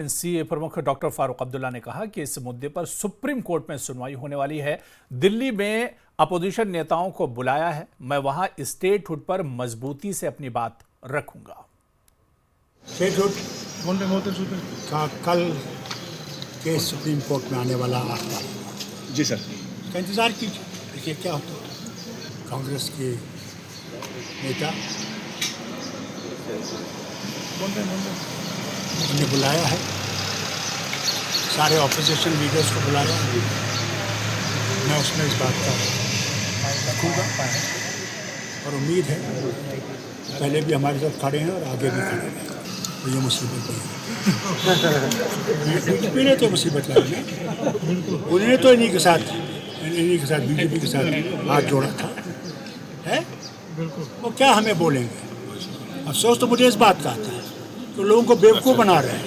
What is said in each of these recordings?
NCA प्रमुख doctor Farooq Abdullah ने कहा कि इस मुद्दे पर सुप्रीम कोर्ट में सुनवाई होने वाली है। दिल्ली में अपोजिशन नेताओं को बुलाया है, मैं वहां स्टेटहुड पर मजबूती से अपनी बात रखूंगा। स्टेटहुड का कल केस सुप्रीम कोर्ट में आने वाला 8 तारीख। जी सर, इसका इंतजार कीजिए, देखिए क्या होता है। कांग्रेस के नेता ने बुलाया है, सारे ऑपोजिशन लीडर्स को बुलाया है। मैं उसमें इस बात का रखूँगा और उम्मीद है पहले भी हमारे साथ खड़े हैं और आगे भी खड़े हैं। तो ये मुसीबत नहीं है, बीजेपी ने तो मुसीबत लाई ना, उन्होंने तो इन्हीं के साथ बीजेपी के साथ हाथ जोड़ा था, है वो क्या हमें बोलेंगे। अफसोस तो मुझे इस बात का आता है तो लोगों को बेवकूफ़ बना रहे हैं।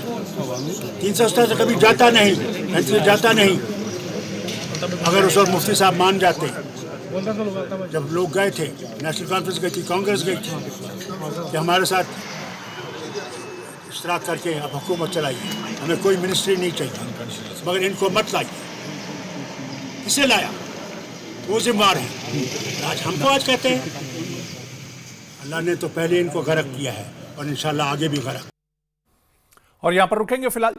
370 से कभी जाता नहीं, जाता नहीं। अगर उस वक्त मुफ्ती साहब मान जाते, जब लोग गए थे, नेशनल कॉन्फ्रेंस गई थी, कांग्रेस गई थी कि हमारे साथ इश्तराक करके अब हुकूमत चलाइए, हमें कोई मिनिस्ट्री नहीं चाहिए, मगर इनको मत लाइए। किसे लाया? वो जिम्मेवार है। आज हमको आज कहते हैं, अल्लाह ने तो पहले इनको गर्क किया है और इंशाल्लाह आगे भी गर्क। और यहां पर रुकेंगे फिलहाल।